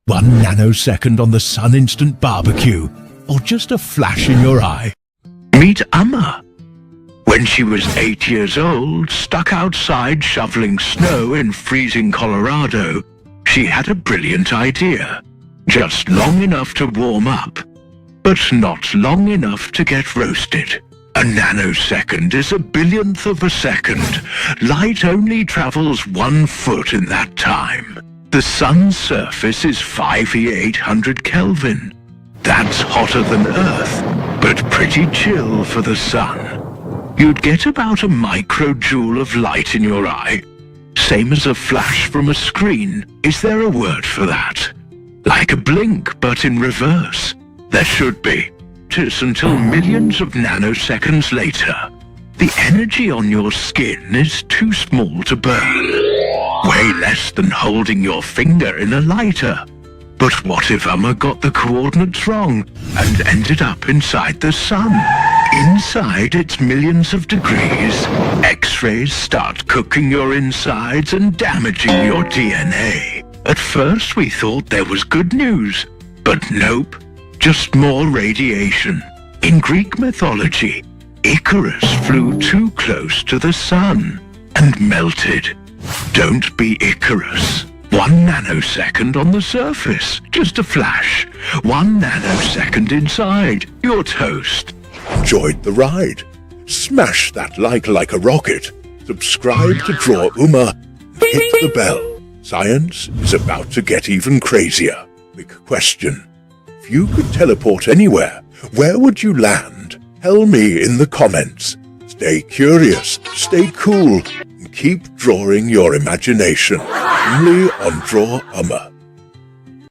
1 nanosecond on the Sun Instant Barbecue, or just a flash in your eye. Meet Umma. When she was 8 years old, stuck outside shoveling snow in freezing Colorado, she had a brilliant idea. Just long enough to warm up, but not long enough to get roasted. A nanosecond is a billionth of a second. Light only travels 1 foot in that time. The sun's surface is 5,800 Kelvin. That's hotter than Earth, but pretty chill for the sun. You'd get about a microjoule of light in your eye. Same as a flash from a screen. Is there a word for that? Like a blink, but in reverse. There should be. 'Tis until millions of nanoseconds later. The energy on your skin is too small to burn. Way less than holding your finger in a lighter. But what if Umma got the coordinates wrong and ended up inside the sun? Inside it's millions of degrees. X-rays start cooking your insides and damaging your DNA. At first we thought there was good news, but nope, just more radiation. In Greek mythology, Icarus flew too close to the sun and melted. Don't be Icarus. 1 nanosecond on the surface, just a flash. 1 nanosecond inside, you're toast. Enjoyed the ride? Smash that like a rocket. Subscribe to Draw Umma. Hit the bell. Science is about to get even crazier. Big question. If you could teleport anywhere, where would you land? Tell me in the comments. Stay curious, stay cool, and keep drawing your imagination. Only on Draw Umma.